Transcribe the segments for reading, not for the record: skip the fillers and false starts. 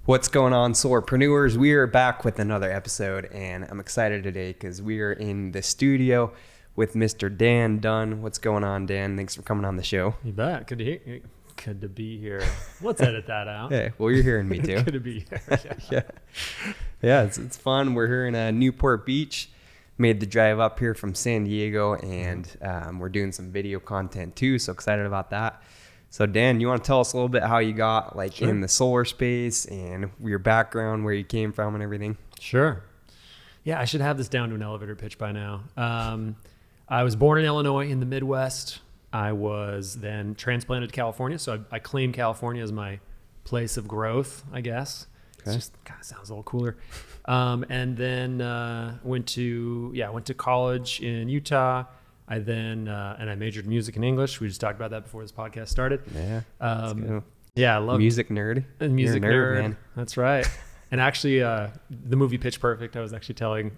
What's going on, Solarpreneurs? We are back with another episode, and I'm excited today because we are in the studio with Mr. Dan Dunn. What's going on, Dan? Thanks for coming on the show. You bet. Good to be here. Let's edit that out. Hey, well, you're hearing me too. Good to be here. Yeah, it's fun. We're here in Newport Beach. Made the drive up here from San Diego, and we're doing some video content too, so excited about that. So Dan, you want to tell us a little bit how you got in the solar space and your background, where you came from and everything? Sure. Yeah, I should have this down to an elevator pitch by now. I was born in Illinois in the Midwest. I was then transplanted to California. So I claim California as my place of growth, I guess. Okay. It just kind of sounds a little cooler. And then went to college in Utah. I then and I majored in music and English. We just talked about that before this podcast started. Yeah. Yeah, I love music nerd. Music You're a nerd, man. That's right. And actually, the movie Pitch Perfect, I was actually telling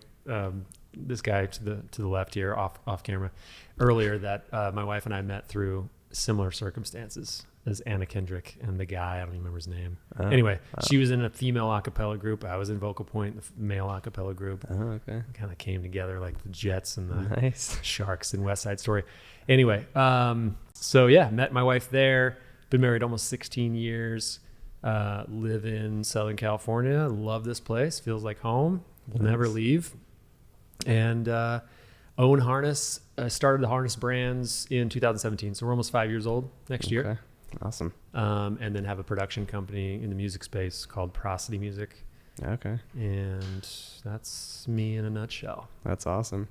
this guy to the left here, off camera, earlier that my wife and I met through similar circumstances as Anna Kendrick and the guy, I don't even remember his name. Anyway, she was in a female a cappella group. I was in Vocal Point, the male a cappella group. Oh, okay. Kind of came together like the Jets and the Nice. Sharks in West Side Story. Anyway, so yeah, met my wife there. Been married almost 16 years. Live in Southern California. Love this place. Feels like home. Will never leave. And own Harness. I started the Harness brands in 2017. So we're almost 5 years old next year. Awesome. And then have a production company in the music space called Prosody Music. Okay. And that's me in a nutshell. That's awesome.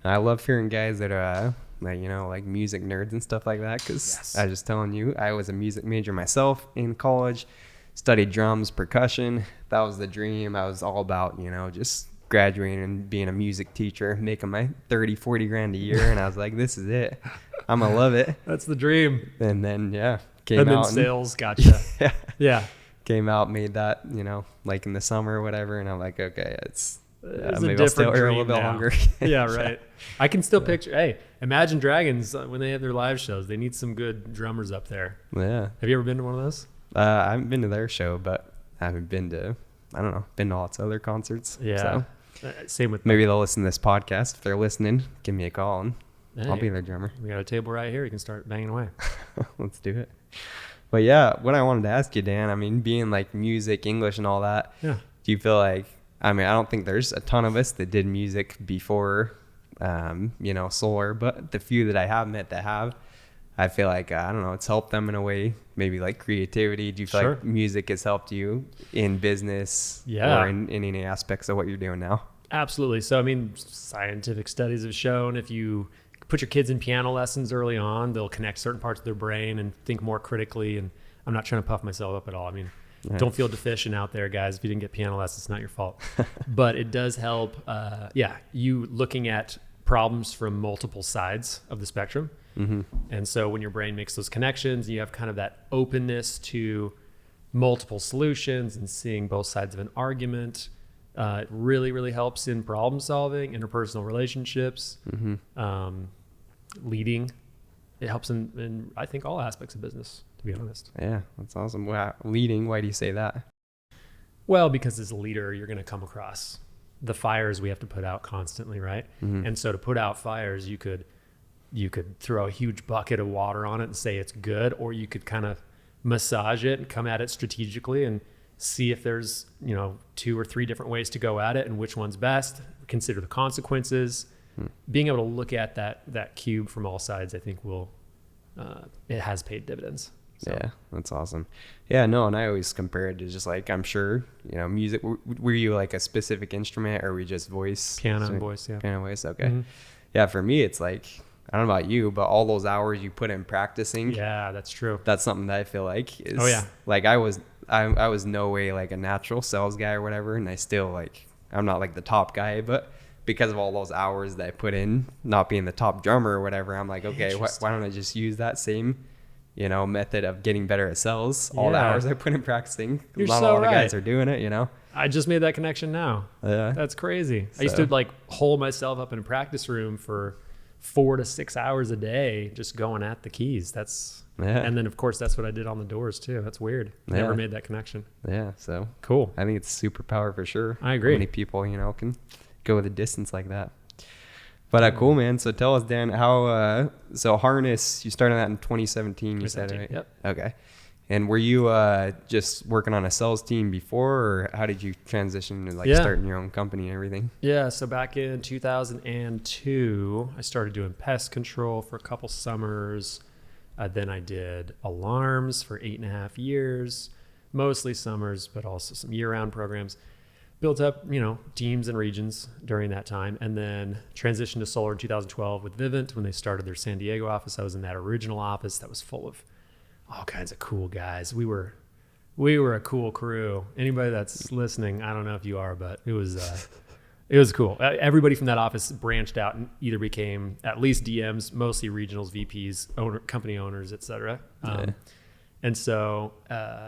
I love hearing guys that are like music nerds and stuff like that, because I was just telling you, I was a music major myself in college, studied drums, percussion. That was the dream. I was all about, just graduating and being a music teacher, making my 30-40 grand a year. And I was like, this is it. I'm going to love it. That's the dream. And then, sales gotcha. Yeah. Came out, made that, like in the summer or whatever. And I'm like, okay, maybe I'll stay a little bit longer. Yeah, right. I can still picture, hey, Imagine Dragons, when they have their live shows, they need some good drummers up there. Yeah. Have you ever been to one of those? I haven't been to their show, but I haven't been to lots of other concerts. Yeah. So same with maybe they'll listen to this podcast. If they're listening, give me a call and hey, I'll be their drummer. We got a table right here. You can start banging away. Let's do it. But yeah, what I wanted to ask you, Dan, I mean, being like music, English and all that, do you feel like, I don't think there's a ton of us that did music before, solar, but the few that I have met that have, I feel like, it's helped them in a way, maybe like creativity. Do you feel like music has helped you in business or in any aspects of what you're doing now? Absolutely. So, scientific studies have shown if you put your kids in piano lessons early on, they'll connect certain parts of their brain and think more critically. And I'm not trying to puff myself up at all. Don't feel deficient out there, guys. If you didn't get piano lessons, it's not your fault. But it does help, you looking at problems from multiple sides of the spectrum. Mm-hmm. And so when your brain makes those connections, you have kind of that openness to multiple solutions and seeing both sides of an argument. It really, really helps in problem solving, interpersonal relationships, leading. It helps in, I think, all aspects of business, to be honest. Yeah, that's awesome. Wow. Leading, why do you say that? Well, because as a leader, you're going to come across the fires we have to put out constantly, right? Mm-hmm. And so to put out fires, you could throw a huge bucket of water on it and say it's good, or you could kind of massage it and come at it strategically and see if there's, 2 or 3 different ways to go at it and which one's best, consider the consequences. Being able to look at that cube from all sides, I think it has paid dividends. So. Yeah, that's awesome. Yeah, no, and I always compare it to just like, I'm sure, music, were you like a specific instrument or were you just voice? Piano and voice, yeah. Piano and voice, okay. Mm-hmm. Yeah, for me, it's like, I don't know about you, but all those hours you put in practicing. Yeah, that's true. That's something that I feel like is, like I was no way like a natural sales guy or whatever. And I still I'm not like the top guy, but because of all those hours that I put in, not being the top drummer or whatever, I'm like, okay, why don't I just use that same, method of getting better at sales? All the hours I put in practicing. You're not so all the right. guys are doing it, I just made that connection now. Yeah. That's crazy. So. I used to hole myself up in a practice room for 4 to 6 hours a day just going at the keys. And then of course that's what I did on the doors too. That's weird. Never made that connection. Yeah. So cool. I think it's superpower for sure. I agree. How many people, can go the distance like that. But cool, man. So tell us, Dan, how, so harness, you started that in 2017, you said, right? Yep. Okay. And were you just working on a sales team before, or how did you transition to starting your own company and everything? Yeah. So back in 2002, I started doing pest control for a couple summers. Then I did alarms for 8.5 years, mostly summers, but also some year-round programs. Built up, teams and regions during that time, and then transitioned to solar in 2012 with Vivint when they started their San Diego office. I was in that original office that was full of all kinds of cool guys. We were a cool crew. Anybody that's listening, I don't know if you are, but it was cool. Everybody from that office branched out and either became at least DMs, mostly regionals, VPs, company owners, etc. And so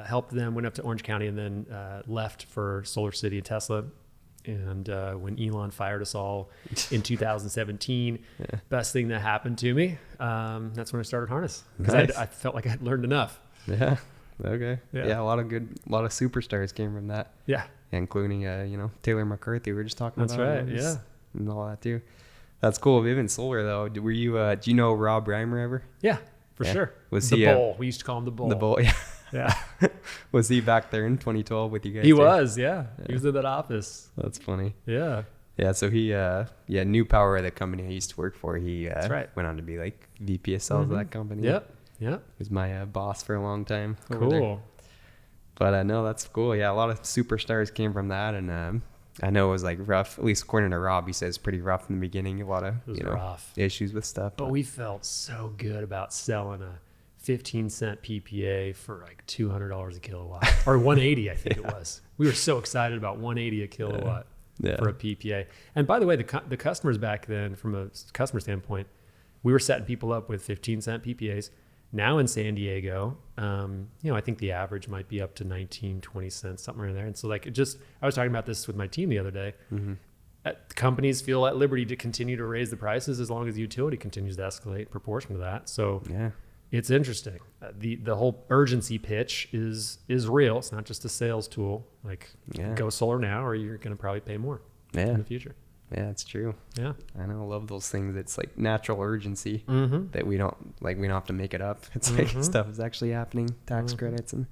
helped them, went up to Orange County, and then left for Solar City and Tesla. And when Elon fired us all in 2017, best thing that happened to me, that's when I started Harness. Because I felt like I'd learned enough. Yeah. Okay. Yeah, a lot of superstars came from that. Yeah. Including, Taylor McCarthy. We were just talking about. That's right, yeah. And all that too. That's cool. Vivint Solar, though. Were you, do you know Rob Reimer ever? Yeah. For sure. Was the he Bull? We used to call him the Bull. The Bull, yeah. Yeah. Was he back there in 2012 with you guys? He was, yeah. He was in that office. That's funny. Yeah. Yeah. So he, New Power, the company I used to work for, he That's right. went on to be like VP of sales of that company. Yep. He was my boss for a long time. Cool. But no, that's cool. Yeah, a lot of superstars came from that, and I know it was rough. At least according to Rob, he says pretty rough in the beginning. A lot of rough issues with stuff. But we felt so good about selling a 15-cent PPA for $200 a kilowatt, or 180, I think it was. We were so excited about 180 a kilowatt for a PPA. And by the way, the customers back then, from a customer standpoint, we were setting people up with 15-cent PPAs. Now in San Diego, I think the average might be up to 19, 20 cents, somewhere in there. And so I was talking about this with my team the other day. Mm-hmm. Companies feel at liberty to continue to raise the prices as long as the utility continues to escalate in proportion to that. So it's interesting. The whole urgency pitch is real. It's not just a sales tool. Go solar now, or you're going to probably pay more in the future. Yeah, it's true. Yeah. I know. I love those things. It's natural urgency that we don't have to make it up. It's stuff is actually happening, tax credits, and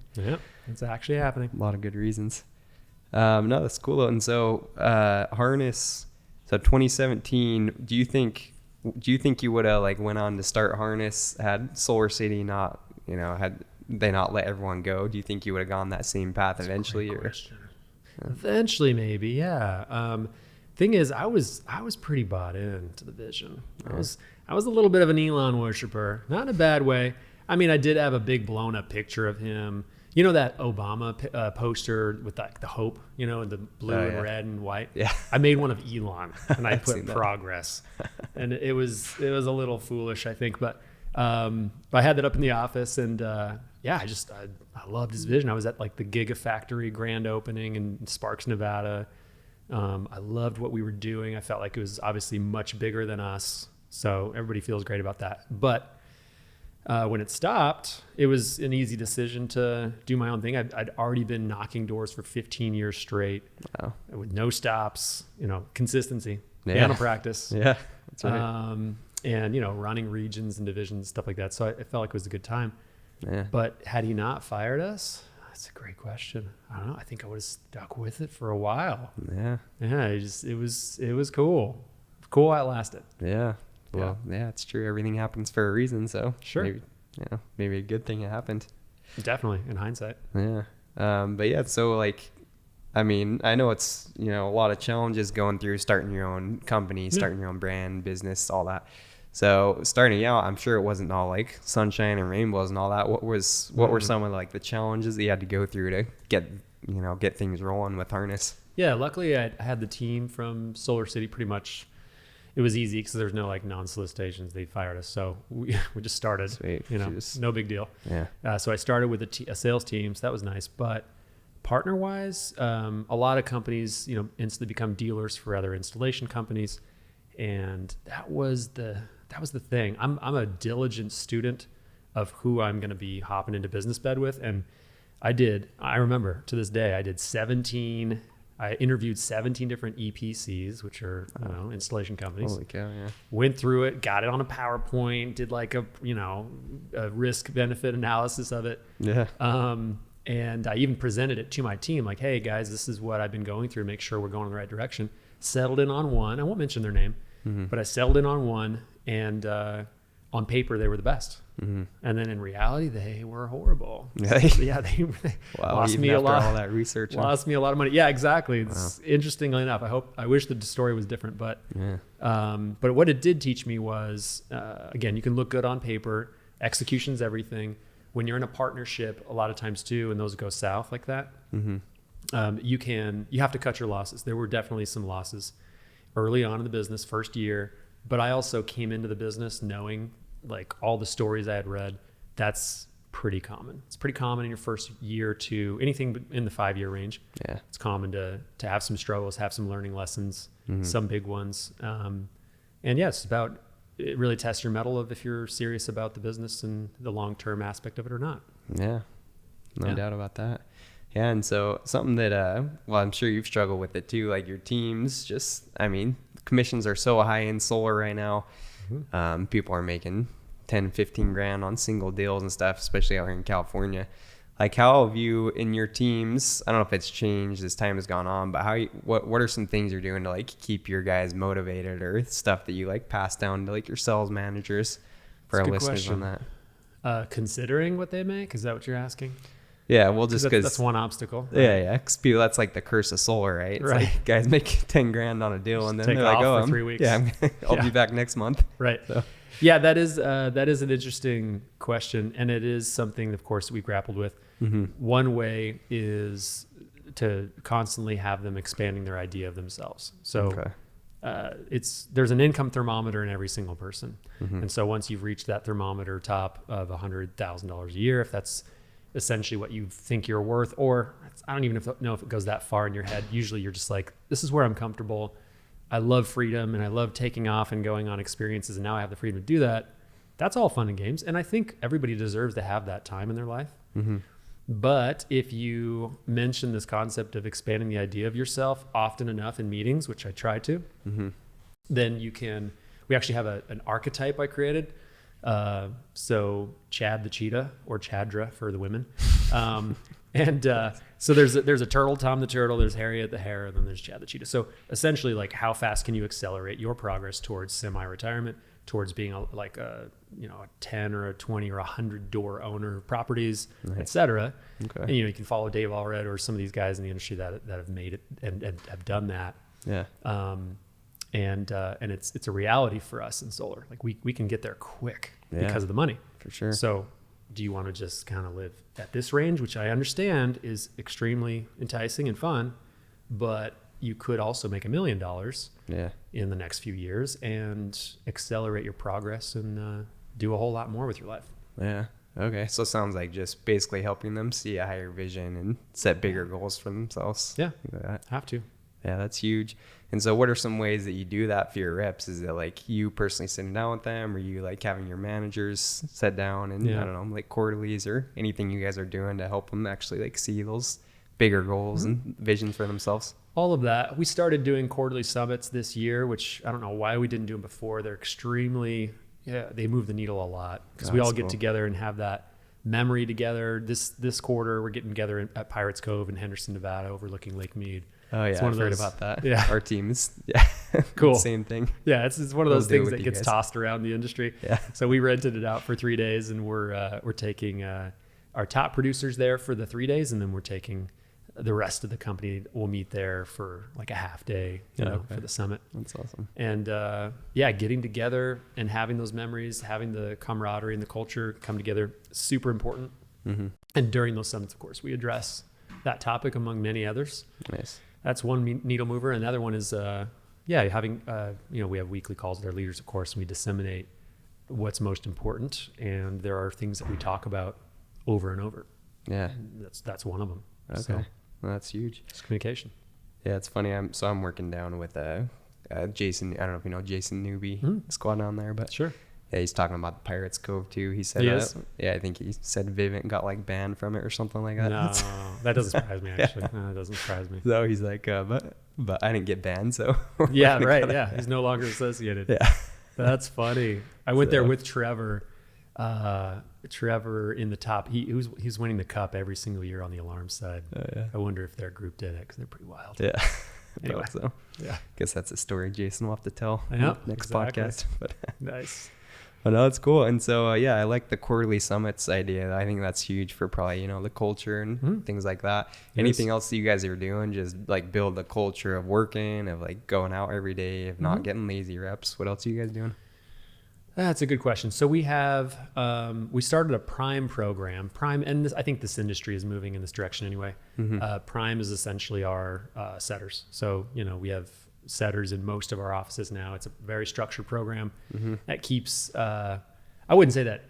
it's actually happening. A lot of good reasons. No, that's cool. And so Harness, so 2017, do you think you would have went on to start Harness had Solar City not, had they not let everyone go? Do you think you would have gone that same path eventually? Eventually, maybe. Yeah. Thing is, I was pretty bought into the vision. I was a little bit of an Elon worshiper, not in a bad way. I mean, I did have a big blown up picture of him. You know that Obama poster with the hope, in the blue and red and white. Yeah, I made one of Elon, and I put progress, and it was a little foolish, I think, but I had that up in the office, and I loved his vision. I was at the Gigafactory grand opening in Sparks, Nevada. I loved what we were doing. I felt like it was obviously much bigger than us. So everybody feels great about that. But when it stopped, it was an easy decision to do my own thing. I'd already been knocking doors for 15 years straight with no stops, consistency, piano practice. Yeah, that's right. And, running regions and divisions, stuff like that. So I felt like it was a good time. Yeah. But had he not fired us, that's a great question. I don't know. I think I would have stuck with it for a while. Yeah. Yeah. It was cool. Cool while it lasted. Yeah. Well, yeah, it's true. Everything happens for a reason. So sure. Maybe a good thing it happened. Definitely in hindsight. Yeah. But yeah, so I know it's, a lot of challenges going through starting your own company, starting your own brand, business, all that. So starting out, I'm sure it wasn't all sunshine and rainbows and all that. What were some of the challenges that you had to go through to get things rolling with Harness? Yeah, luckily I had the team from Solar City pretty much. It was easy because there's no non-solicitations. They fired us, so we just started. Sweet. No big deal. Yeah. So I started with a sales team, so that was nice. But partner-wise, a lot of companies instantly become dealers for other installation companies, and that was the that was the thing. I'm a diligent student of who I'm going to be hopping into business bed with. And I remember to this day, I interviewed 17 different EPCs, which are, installation companies. Holy cow, yeah. Went through it, got it on a PowerPoint, did like a risk benefit analysis of it. Yeah. And I even presented it to my team, like, hey guys, this is what I've been going through. Make sure we're going in the right direction. Settled in on one. I won't mention their name, but I settled in on one, and on paper they were the best. And then in reality, they were horrible. Yeah, they lost me a lot. All that research, lost me a lot of money. Yeah, exactly. It's interestingly enough. I wish the story was different, but but what it did teach me was, again, you can look good on paper. Execution's everything. When you're in a partnership, a lot of times too, and those go south like that, you have to cut your losses. There were definitely some losses early on in the business, first year, but I also came into the business knowing, like, all the stories I had read, that's pretty common. It's pretty common in your first year or two, anything in the 5-year range. Yeah, it's common to have some struggles, have some learning lessons, some big ones. And it's about, it really tests your mettle of if you're serious about the business and the long-term aspect of it or not. Yeah, no doubt about that. Yeah, and so something that, I'm sure you've struggled with it too, like your teams, commissions are so high in solar right now. People are making 10, 15 grand on single deals and stuff, especially out here in California. Like, how have you in your teams, I don't know if it's changed as time has gone on, but what are some things you're doing to like keep your guys motivated, or stuff that you like pass down to like your sales managers for our listeners on that? Considering what they make, is that what you're asking? Yeah, well, just because that's one obstacle. Right? Yeah. Cause people, that's like the curse of solar, right? It's like guys make 10 grand on a deal, just and then they're like, "Oh, for 3 weeks. Yeah, I'll be back next month." Right. So. Yeah, that is an interesting question, and it is something, of course, we grappled with. One way is to constantly have them expanding their idea of themselves. So there's an income thermometer in every single person, and so once you've reached that thermometer top of $100,000 a year, if that's essentially what you think you're worth, or I don't even know if it goes that far in your head. Usually you're just like, this is where I'm comfortable. I love freedom, and I love taking off and going on experiences, and now I have the freedom to do that. That's all fun and games, and I think everybody deserves to have that time in their life. But if you mention this concept of expanding the idea of yourself often enough in meetings, which I try to, then we actually have an archetype I created. So Chad the cheetah, or Chadra for the women. So there's a turtle, Tom the turtle, there's Harriet the hare, and then there's Chad the cheetah. So essentially, like, how fast can you accelerate your progress towards semi-retirement, towards being a 10 or a 20 or 100 door owner of properties, etc. And you can follow Dave Allred or some of these guys in the industry that have made it and have done that. Yeah. And it's a reality for us in solar. Like, we can get there quick because of the money. For sure. So do you want to just kind of live at this range, which I understand is extremely enticing and fun, but you could also make $1 million in the next few years and accelerate your progress and do a whole lot more with your life. Yeah. Okay. So it sounds like just basically helping them see a higher vision and set bigger goals for themselves. Yeah. Like that. Have to. Yeah, that's huge. And so what are some ways that you do that for your reps? Is it like you personally sitting down with them, or you like having your managers sit down and I don't know, like quarterlies, or anything you guys are doing to help them actually like see those bigger goals and visions for themselves? All of that. We started doing quarterly summits this year, which I don't know why we didn't do them before. They're extremely, they move the needle a lot because we all get together and have that memory together. This quarter, we're getting together at Pirates Cove in Henderson, Nevada, overlooking Lake Mead. Oh yeah, I've heard about that. Yeah, our teams. Cool. Same thing. Yeah, it's one of those things that gets tossed around the industry. Yeah. So we rented it out for 3 days, and we're taking our top producers there for the 3 days, and then we're taking the rest of the company. We'll meet there for like a half day, for the summit. That's awesome. And getting together and having those memories, having the camaraderie and the culture come together, super important. And during those summits, of course, we address that topic among many others. Nice. That's one needle mover. Another one is, having, we have weekly calls with our leaders, of course, and we disseminate what's most important. And there are things that we talk about over and over. Yeah. And that's one of them. Okay. So, well, that's huge. It's communication. Yeah, it's funny. I'm working down with a Jason, I don't know if you know Jason Newby, squad down there, but sure. Yeah, he's talking about the Pirates Cove too. He said, yeah, I think he said Vivint got like banned from it or something like that. No, that doesn't surprise me actually. Yeah. No, it doesn't surprise me. So he's like, but I didn't get banned, so. Yeah, right. Yeah, he's no longer associated. Yeah, that's funny. I went there with Trevor. Trevor in the top. He's winning the cup every single year on the alarm side. Yeah. I wonder if their group did it because they're pretty wild. Yeah. Anyway, so yeah, guess that's a story Jason will have to tell next exactly. podcast. But nice. But no, that's cool. And so, yeah, I like the quarterly summits idea. I think that's huge for probably, the culture and things like that. Anything else that you guys are doing, just like build the culture of working, of like going out every day, of not getting lazy reps. What else are you guys doing? That's a good question. So we have, we started a Prime program. Prime, and I think this industry is moving in this direction anyway. Prime is essentially our setters. So, we have setters in most of our offices now. It's a very structured program that keeps, I wouldn't say that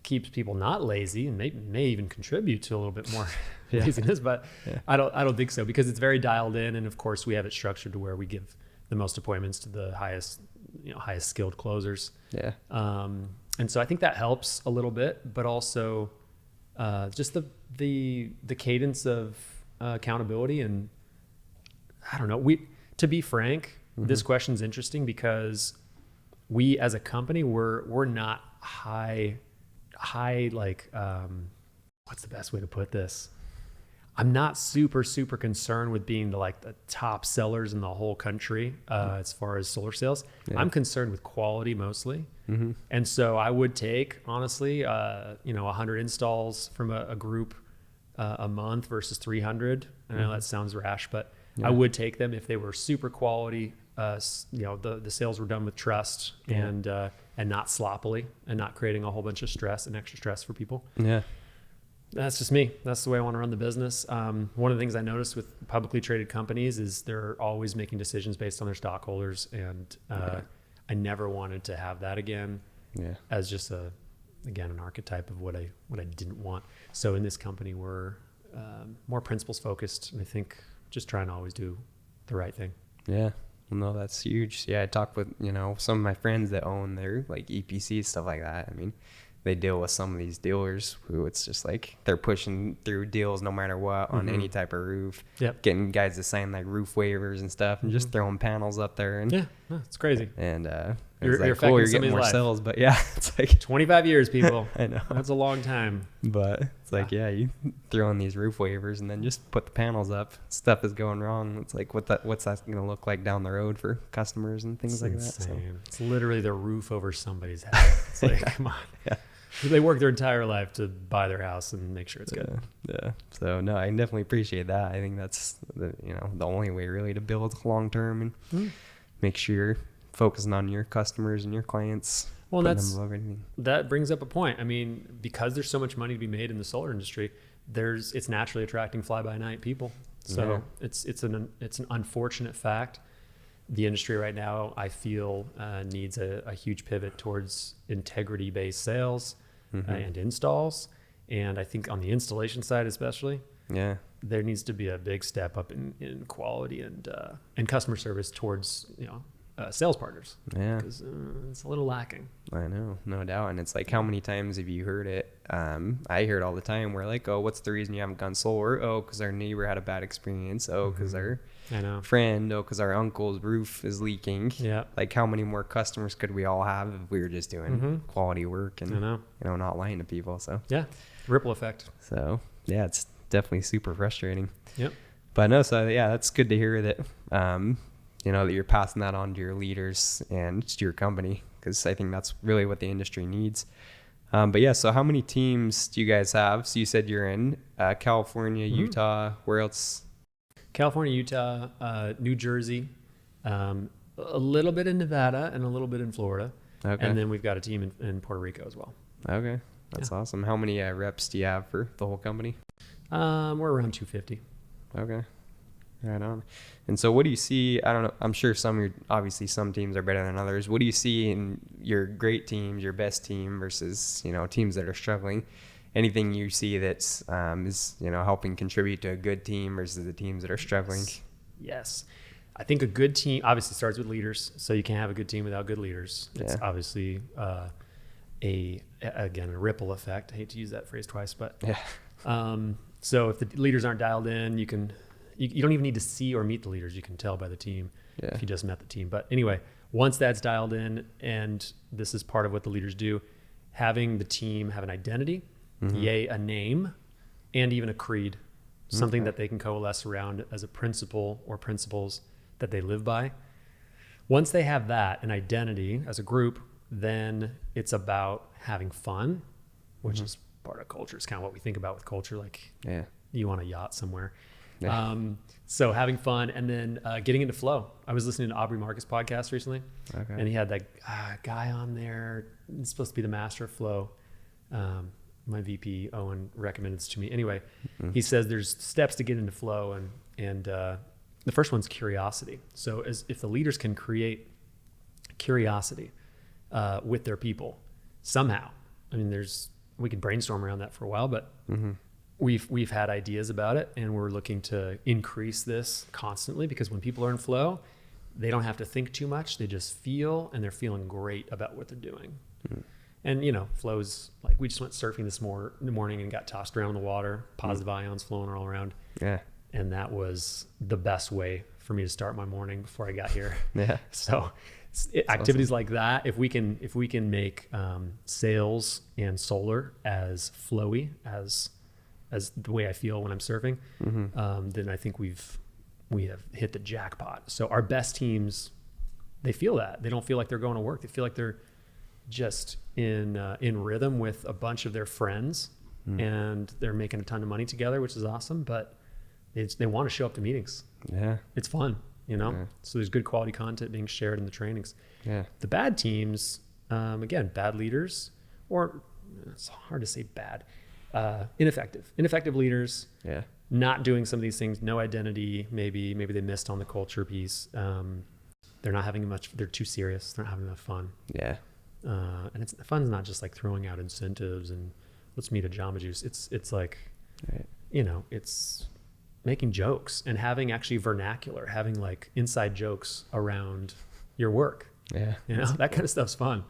keeps people not lazy, and may even contribute to a little bit more laziness, but I don't think so, because it's very dialed in. And of course we have it structured to where we give the most appointments to the highest skilled closers. Yeah. And so I think that helps a little bit, but also just the cadence of accountability. And I don't know, to be frank, this question's interesting because we as a company, we're not high, like, what's the best way to put this? I'm not super concerned with being the top sellers in the whole country as far as solar sales. Yeah. I'm concerned with quality mostly. And so I would take, honestly, 100 installs from a group a month versus 300. I know that sounds rash, but I would take them if they were super quality. The sales were done with trust and not sloppily, and not creating a whole bunch of stress and extra stress for people. Yeah. That's just me. That's the way I want to run the business. One of the things I noticed with publicly traded companies is they're always making decisions based on their stockholders. And I never wanted to have that again as just an archetype of what I didn't want. So in this company, we're more principles focused, and I think just trying to always do the right thing. Yeah. Well, no, that's huge. Yeah. I talked with, some of my friends that own their like EPC, stuff like that. I mean, they deal with some of these dealers who it's just like they're pushing through deals no matter what on any type of roof, getting guys to sign like roof waivers and stuff, and just throwing panels up there. And it's crazy. And you're cool, you're getting more sales, but it's like 25 years, people. I know that's a long time. But it's like you throw in these roof waivers and then just put the panels up. Stuff is going wrong. It's like what's that going to look like down the road for customers and things like that. So. It's literally the roof over somebody's head. It's like come on. Yeah. They work their entire life to buy their house and make sure it's good. Yeah. So no, I definitely appreciate that. I think that's the only way really to build long term and make sure you're focusing on your customers and your clients. Well, that brings up a point. I mean, because there's so much money to be made in the solar industry, it's naturally attracting fly by night people. So it's an unfortunate fact. The industry right now, I feel, needs a huge pivot towards integrity-based sales and installs. And I think on the installation side especially, there needs to be a big step up in quality and customer service towards sales partners. Yeah, because it's a little lacking. I know, no doubt. And it's like, how many times have you heard it? I hear it all the time. We're like, oh, what's the reason you haven't gone solar? Oh, because our neighbor had a bad experience. Oh, because our friend. Oh, because our uncle's roof is leaking. Yeah. Like, how many more customers could we all have if we were just doing quality work and not lying to people? So ripple effect. So it's definitely super frustrating. Yep. But no, so that's good to hear that. That you're passing that on to your leaders and to your company, because I think that's really what the industry needs. So how many teams do you guys have? So you said you're in California, Utah. Where else? California, Utah, New Jersey, a little bit in Nevada, and a little bit in Florida. Okay. And then we've got a team in Puerto Rico as well. Okay. That's awesome. How many reps do you have for the whole company? We're around 250. Okay. Right on. And so what do you see? I don't know. I'm sure obviously some teams are better than others. What do you see in your great teams, your best team versus, teams that are struggling? Anything you see that's is helping contribute to a good team versus the teams that are struggling? Yes. I think a good team obviously starts with leaders. So you can't have a good team without good leaders. It's obviously a ripple effect. I hate to use that phrase twice, but so if the leaders aren't dialed in, you don't even need to see or meet the leaders. You can tell by the team if you just met the team. But anyway, once that's dialed in, and this is part of what the leaders do, having the team have an identity, a name, and even a creed, something that they can coalesce around as a principle or principles that they live by. Once they have that, an identity as a group, then it's about having fun, which is part of culture. It's kind of what we think about with culture. Like you want a yacht somewhere. So having fun, and then getting into flow. I was listening to Aubrey Marcus' podcast recently, and he had that guy on there. It's supposed to be the master of flow. My VP Owen recommended this to me. Anyway, he says there's steps to get into flow, and the first one's curiosity. So if the leaders can create curiosity with their people somehow, I mean, we could brainstorm around that for a while, but we've had ideas about it, and we're looking to increase this constantly, because when people are in flow, they don't have to think too much. They just feel, and they're feeling great about what they're doing. And flow's like, we just went surfing this in the morning and got tossed around in the water, positive ions flowing all around. And that was the best way for me to start my morning before I got here. So activities awesome. Like that, if we can make sales and solar as flowy as the way I feel when I'm surfing, then I think we have hit the jackpot. So our best teams, they feel that. They don't feel like they're going to work. They feel like they're just in rhythm with a bunch of their friends, and they're making a ton of money together, which is awesome. But they want to show up to meetings. It's fun, So there's good quality content being shared in the trainings. The bad teams, again, bad leaders, or it's hard to say bad. Ineffective leaders, not doing some of these things, no identity, maybe they missed on the culture piece. They're not having they're too serious. They're not having enough fun. And fun's not just like throwing out incentives and let's meet a Jamba Juice. It's like, it's making jokes and having actually vernacular, having like inside jokes around your work. That kind of stuff's fun.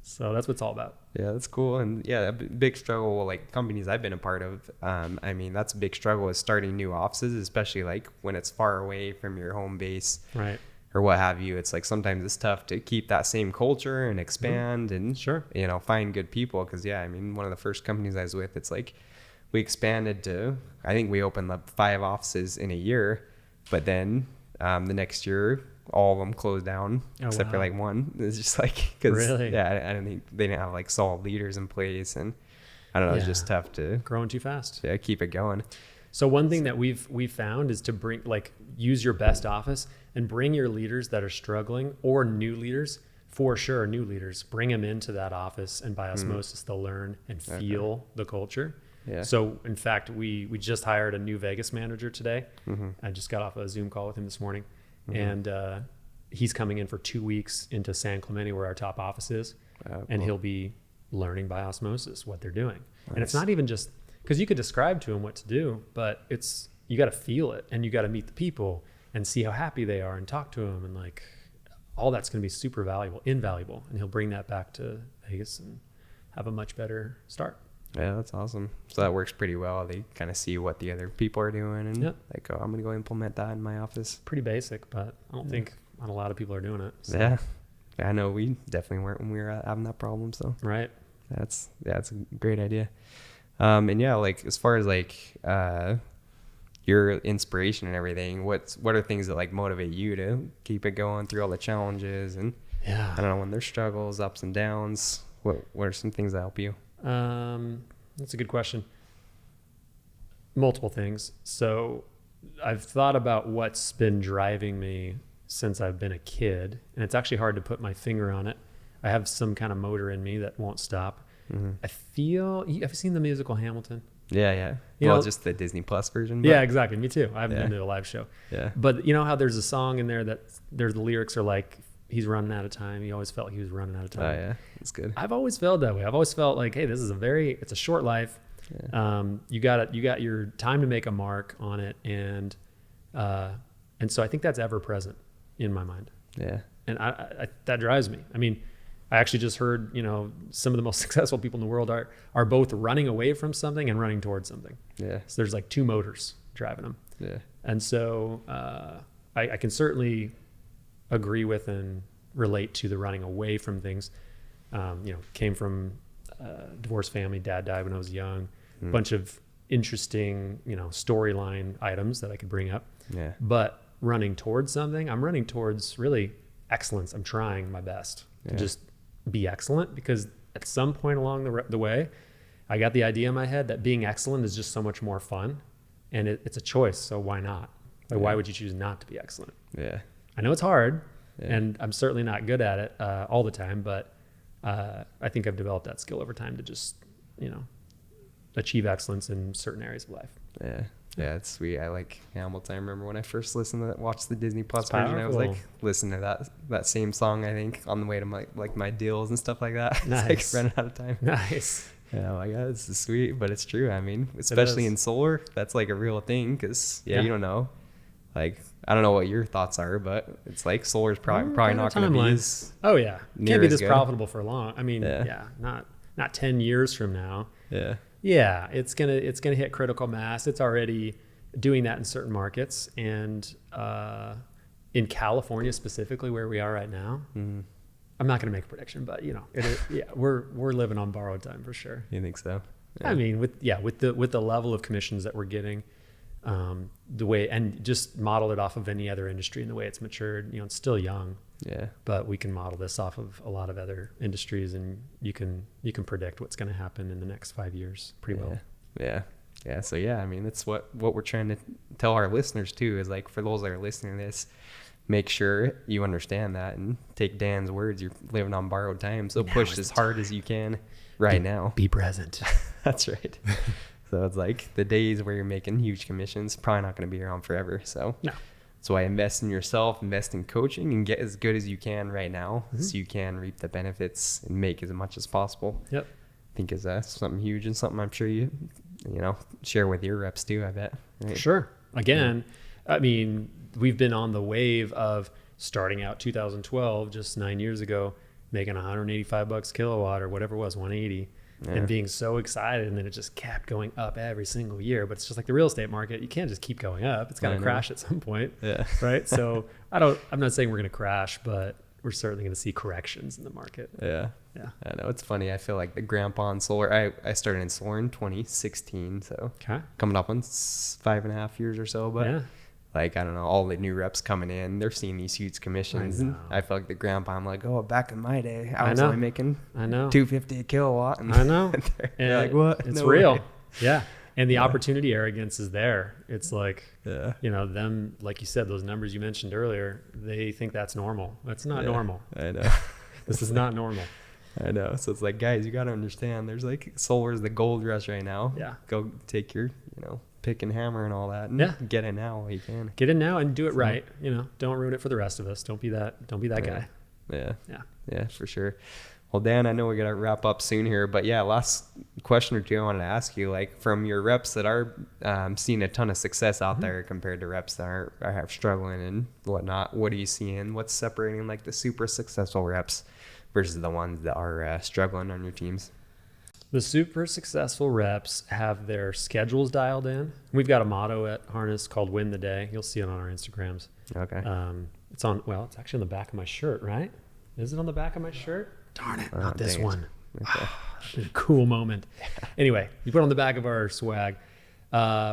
So that's what it's all about. That's cool. And a big struggle, like companies I've been a part of, I mean, that's a big struggle, is starting new offices, especially like when it's far away from your home base, right, or what have you. It's like sometimes it's tough to keep that same culture and expand and find good people. Because I mean, one of the first companies I was with, it's like we expanded to, I think we opened up 5 offices in a year, but then the next year all of them closed down except for like one. It's just like, because I don't think they didn't have like solid leaders in place, and I don't know, it's just tough to growing too fast. Keep it going. So one thing that we've found is to use your best office and bring your leaders that are struggling, or new leaders, for sure, new leaders, bring them into that office, and by osmosis they'll learn and feel the culture. So in fact, we just hired a new Vegas manager today. I just got off a Zoom call with him this morning. And he's coming in for 2 weeks into San Clemente, where our top office is, and he'll be learning by osmosis what they're doing. And it's not even just because you could describe to him what to do, but you got to feel it, and you got to meet the people and see how happy they are and talk to them, and like all that's going to be super invaluable, and he'll bring that back to Vegas and have a much better start. That's awesome. So that works pretty well. They kind of see what the other people are doing, and like, I'm going to go implement that in my office. Pretty basic, but I don't think not a lot of people are doing it. So. I know we definitely weren't when we were having that problem. So that's a great idea. And like as far as like your inspiration and everything, what are things that like motivate you to keep it going through all the challenges, and I don't know, when there's struggles, ups and downs, what are some things that help you? That's a good question. Multiple things. So I've thought about what's been driving me since I've been a kid, and it's actually hard to put my finger on it. I have some kind of motor in me that won't stop. I feel, have you seen the musical Hamilton? Well, just the Disney Plus version. But. Yeah, exactly. Me too. I haven't been to a live show. But you know how there's a song in there that the lyrics are like, he's running out of time. He always felt like he was running out of time. That's good. I've always felt that way. I've always felt like, hey, this is it's a short life. You got your time to make a mark on it, and And so I think that's ever present in my mind. Yeah. And I that drives me. I mean, I actually just heard, some of the most successful people in the world are both running away from something and running towards something. Yeah. So there's like two motors driving them. Yeah. And so I can certainly agree with and relate to the running away from things. Came from a divorced family. Dad died when I was young. A bunch of interesting, storyline items that I could bring up. Yeah. But running towards something, I'm running towards really excellence. I'm trying my best to just be excellent, because at some point along the way, I got the idea in my head that being excellent is just so much more fun, and it's a choice. So why not? Why would you choose not to be excellent? Yeah. I know it's hard, and I'm certainly not good at it all the time, but I think I've developed that skill over time to just, achieve excellence in certain areas of life. Yeah. Yeah, it's sweet. I like Hamilton. I remember when I first watched the Disney Plus version, I was like listening to that same song, I think, on the way to my deals and stuff like that. Nice. It's like running out of time. Nice. Yeah, like this is sweet, but it's true. I mean, especially in solar, that's like a real thing, because you don't know. Like, I don't know what your thoughts are, but it's like solar's probably not going to be as can't be this profitable for long. I mean, not 10 years from now. Yeah, it's gonna hit critical mass. It's already doing that in certain markets, and in California specifically, where we are right now. I'm not gonna make a prediction, but we're living on borrowed time for sure. You think so? Yeah. I mean, with the level of commissions that we're getting, the way, and just model it off of any other industry and the way it's matured. It's still young. Yeah. But we can model this off of a lot of other industries, and you can predict what's going to happen in the next 5 years pretty well. Yeah. Yeah. So I mean, that's what we're trying to tell our listeners too, is like, for those that are listening to this, make sure you understand that and take Dan's words. You're living on borrowed time. So push as hard as you can now. Be present. That's right. So it's like the days where you're making huge commissions, probably not going to be around forever. So no. So I invest in yourself, invest in coaching, and get as good as you can right now, so you can reap the benefits and make as much as possible. Yep. I think is something huge, and something I'm sure you share with your reps too, I bet. Right? Sure. Again, I mean, we've been on the wave of starting out 2012, just 9 years ago, making $185 kilowatt or whatever it was, 180. And being so excited, and then it just kept going up every single year. But it's just like the real estate market; you can't just keep going up. It's got to crash at some point, right? So I'm not saying we're going to crash, but we're certainly going to see corrections in the market. Yeah. I know, it's funny. I feel like the grandpa in solar. I started in solar in 2016, so coming up on 5.5 years or so. But like, I don't know, all the new reps coming in, they're seeing these huge commissions. And I feel like the grandpa, I'm like, back in my day, I was only making $250 a kilowatt. And I know. they're like, what? It's real. Yeah. And the opportunity arrogance is there. It's like, them, like you said, those numbers you mentioned earlier, they think that's normal. That's not normal. I know. This is not normal. I know. So it's like, guys, you got to understand, there's like, solar is the gold rush right now. Yeah. Go take your, pick and hammer and all that, and get in now while you can. Get in now and do it right. Don't ruin it for the rest of us. Don't be that guy. Yeah, for sure. Well, Dan, I know we got to wrap up soon here, but last question or two I wanted to ask you, like, from your reps that are seeing a ton of success out there compared to reps that are struggling and whatnot, what are you seeing? What's separating like the super successful reps versus the ones that are struggling on your teams? The super successful reps have their schedules dialed in. We've got a motto at Harness called "Win the Day." You'll see it on our Instagrams. Okay. It's actually on the back of my shirt, right? Is it on the back of my shirt? Darn it, not this one. Okay. Cool moment. Anyway, you put it on the back of our swag.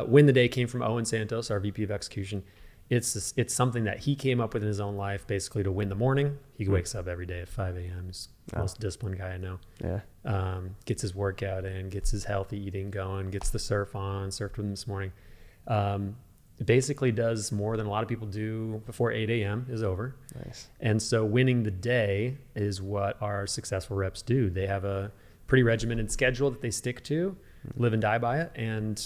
"Win the Day" came from Owen Santos, our VP of Execution. It's something that he came up with in his own life, basically to win the morning. He wakes up every day at 5 a.m. He's the most disciplined guy I know. Yeah. Gets his workout in, gets his healthy eating going, gets the surfed with him this morning. Basically does more than a lot of people do before 8 a.m. is over. Nice. And so winning the day is what our successful reps do. They have a pretty regimented schedule that they stick to, live and die by it. And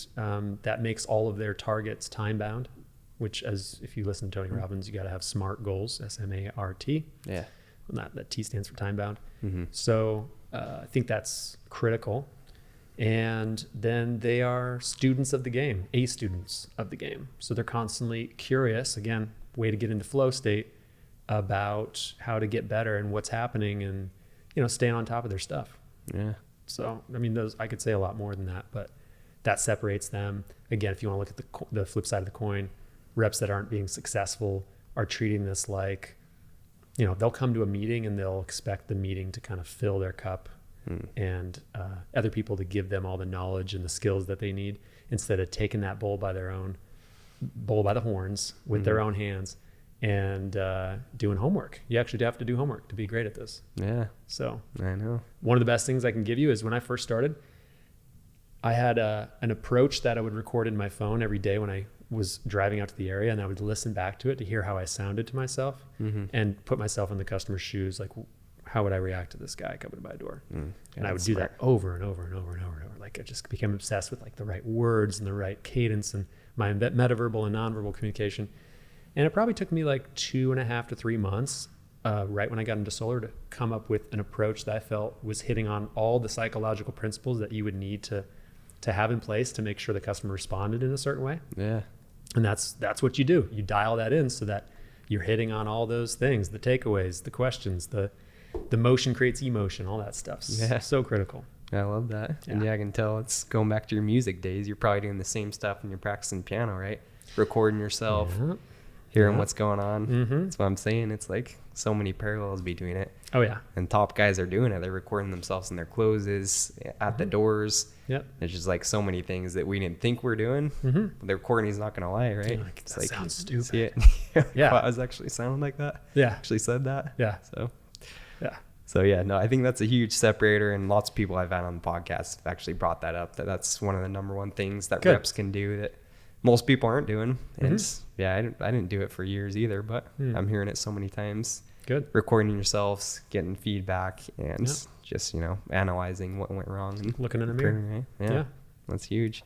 that makes all of their targets time bound. Which, if you listen to Tony Robbins, you got to have SMART goals, SMART. Yeah. That T stands for time bound. So I think that's critical. And then they are students of the game, students of the game. So they're constantly curious. Again, way to get into flow state about how to get better and what's happening, and, staying on top of their stuff. Yeah. So, I mean, I could say a lot more than that, but that separates them. Again, if you want to look at the flip side of the coin, reps that aren't being successful are treating this like, they'll come to a meeting and they'll expect the meeting to kind of fill their cup and other people to give them all the knowledge and the skills that they need, instead of taking that bull by the horns with their own hands and doing homework. You actually have to do homework to be great at this. Yeah. So I know. One of the best things I can give you is when I first started, I had an approach that I would record in my phone every day when I was driving out to the area, and I would listen back to it to hear how I sounded to myself and put myself in the customer's shoes. Like, how would I react to this guy coming to my door? And I would do that over and over and over and over and over. Like, I just became obsessed with like the right words and the right cadence and my metaverbal and nonverbal communication. And it probably took me like 2.5 to 3 months, right when I got into solar, to come up with an approach that I felt was hitting on all the psychological principles that you would need to have in place to make sure the customer responded in a certain way. Yeah. And that's what you do. You dial that in so that you're hitting on all those things, the takeaways, the questions, the motion creates emotion, all that stuff. Yeah. So critical. I love that. Yeah. And I can tell it's going back to your music days. You're probably doing the same stuff when you're practicing piano, right? Recording yourself, hearing what's going on. That's what I'm saying. It's like so many parallels between it. Oh, yeah. And top guys are doing it. They're recording themselves in their closes, at the doors. Yep. There's just like so many things that we didn't think we're doing. The recording's not going to lie, right? Like, it's that like, sounds stupid. See it? Yeah. Well, I was actually sounding like that. Yeah. Actually said that. Yeah. So yeah, no, I think that's a huge separator, and lots of people I've had on the podcast have actually brought that up, that's one of the number one things that reps can do that most people aren't doing. And I didn't do it for years either, but I'm hearing it so many times. Good. Recording yourselves, getting feedback, and just, analyzing what went wrong. And looking in the mirror. Right? Yeah. That's huge.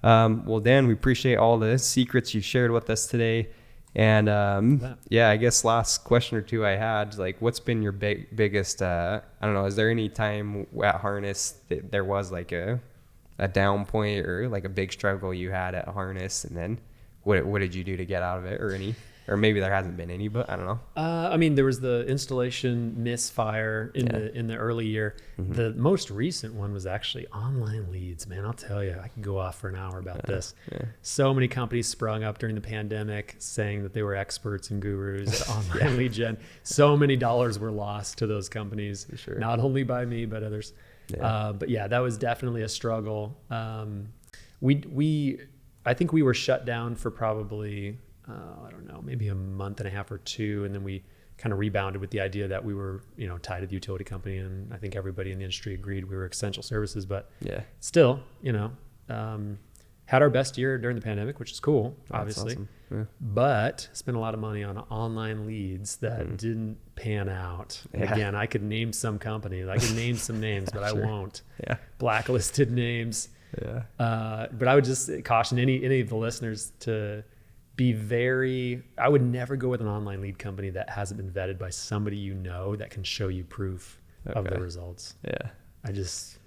Well, Dan, we appreciate all the secrets you shared with us today. And I guess last question or two I had, like, what's been your biggest, I don't know, is there any time at Harness that there was like a down point or like a big struggle you had at Harness, and then what did you do to get out of it, or maybe there hasn't been any, but I don't know. I mean, there was the installation misfire in the early year. The most recent one was actually online leads, man. I'll tell you, I could go off for an hour about this. So many companies sprung up during the pandemic saying that they were experts and gurus at online lead gen. So many dollars were lost to those companies, not only by me, but others. But yeah, that was definitely a struggle. I think we were shut down for probably, I don't know, maybe a month and a half or two. And then we kind of rebounded with the idea that we were, tied to the utility company. And I think everybody in the industry agreed we were essential services, but still, had our best year during the pandemic, which is cool, obviously, awesome. But spent a lot of money on online leads that didn't pan out. Again, I could name some companies, I could name some names, but I won't. Blacklisted names. But I would just caution any of the listeners to be I would never go with an online lead company that hasn't been vetted by somebody that can show you proof of the results. It's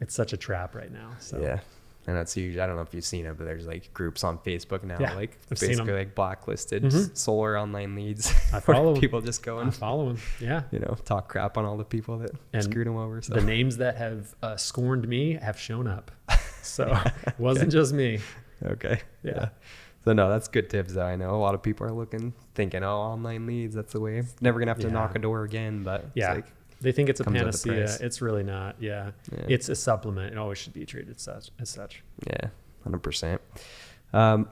such a trap right now. So and that's huge. I don't know if you've seen it, but there's like groups on Facebook now, like I've basically like blacklisted solar online leads. I follow them. People just go and follow them. Talk crap on all the people that screwed them over. So the names that have scorned me have shown up. So it wasn't just me. So no, that's good tips though. I know a lot of people are thinking, online leads, that's the way. Never gonna have to knock a door again, but it's like, they think it's a panacea. It's really not. It's a supplement. It always should be treated as such. 100%.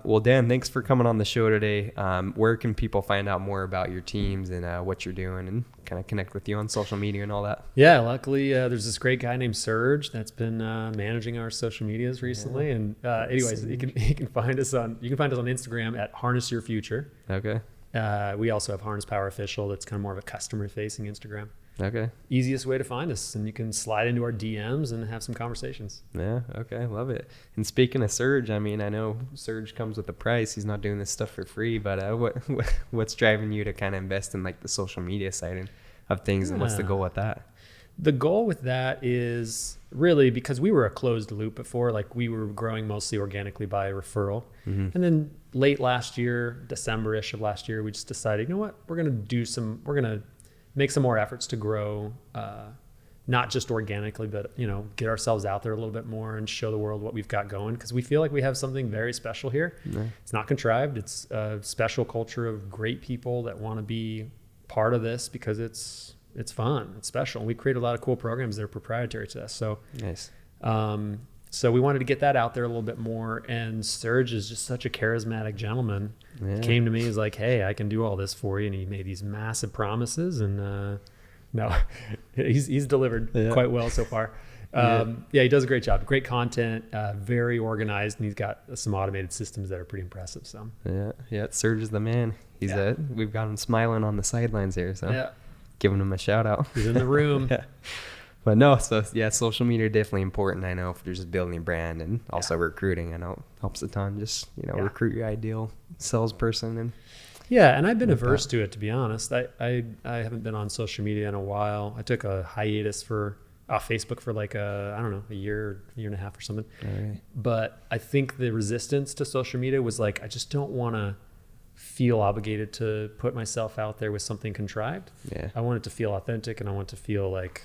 Well, Dan, thanks for coming on the show today. Where can people find out more about your teams and what you're doing, and kind of connect with you on social media and all that? Luckily, there's this great guy named Serge that's been managing our social medias recently. And anyways, you can find us on Instagram at Harness Your Future. Okay. We also have Harness Power Official. That's kind of more of a customer facing Instagram. Okay. Easiest way to find us, and you can slide into our DMs and have some conversations. Okay. Love it. And speaking of Serge, I mean, I know Serge comes with a price. He's not doing this stuff for free, but what's driving you to kind of invest in like the social media side of things, and what's the goal with that? The goal with that is really because we were a closed loop before, like we were growing mostly organically by referral. And then late last year, December-ish of last year, we just decided, you know what, we're going to make some more efforts to grow, not just organically, but, you know, get ourselves out there a little bit more and show the world what we've got going. Cause we feel like we have something very special here. Yeah. It's not contrived. It's a special culture of great people that want to be part of this because it's fun. It's special. And we create a lot of cool programs that are proprietary to us. So nice. So we wanted to get that out there a little bit more. And Serge is just such a charismatic gentleman. Yeah. He came to me, he's like, hey, I can do all this for you. And he made these massive promises. And no, he's delivered quite well so far. He does a great job. Great content, very organized. And he's got some automated systems that are pretty impressive. So Serge is the man. We've got him smiling on the sidelines here. So giving him a shout out. He's in the room. But no, so social media definitely important. I know if you're just building a brand and also recruiting, I know it helps a ton. Just, recruit your ideal salesperson. And I've been averse to it, to be honest. I haven't been on social media in a while. I took a hiatus for Facebook for like a year and a half or something. Right. But I think the resistance to social media was like, I just don't want to feel obligated to put myself out there with something contrived. Yeah. I want it to feel authentic, and I want to feel like,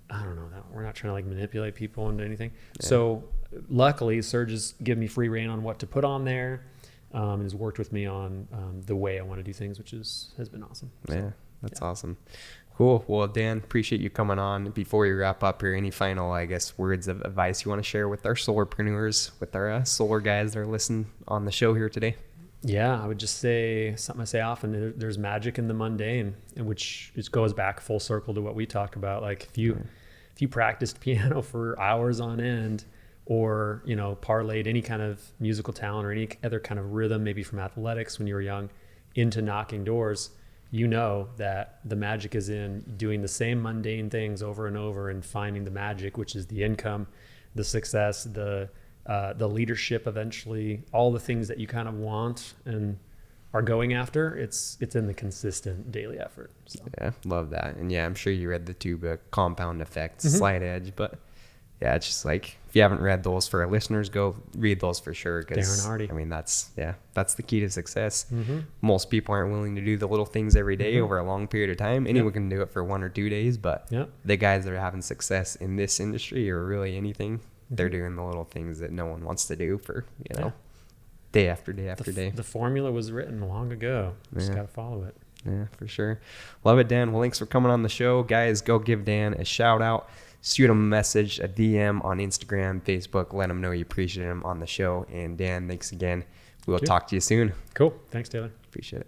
I don't know, that we're not trying to like manipulate people into anything. Yeah. So luckily Serge has given me free reign on what to put on there, and has worked with me on the way I want to do things, which has been awesome. So, that's awesome. Cool. Well, Dan, appreciate you coming on. Before you wrap up here, any final, words of advice you want to share with our solarpreneurs, with our solar guys that are listening on the show here today? Yeah, I would just say something I say often. There's magic in the mundane, which goes back full circle to what we talked about. Like if you practiced piano for hours on end, or parlayed any kind of musical talent or any other kind of rhythm, maybe from athletics when you were young, into knocking doors, that the magic is in doing the same mundane things over and over and finding the magic, which is the income, the success, the leadership, eventually, all the things that you kind of want and are going after. It's in the consistent daily effort. So. Yeah, love that. And I'm sure you read the two book, Compound Effects, Slight Edge, but it's just like, if you haven't read those, for our listeners, go read those for sure. Darren Hardy. I mean, that's the key to success. Mm-hmm. Most people aren't willing to do the little things every day over a long period of time. Anyone can do it for 1 or 2 days, but the guys that are having success in this industry, or really anything, they're doing the little things that no one wants to do for, day after day after day. The formula was written long ago. Just got to follow it. Yeah, for sure. Love it, Dan. Well, thanks for coming on the show. Guys, go give Dan a shout out. Shoot him a message, a DM on Instagram, Facebook. Let him know you appreciate him on the show. And Dan, thanks again. We'll talk to you soon. Cool. Thanks, Taylor. Appreciate it.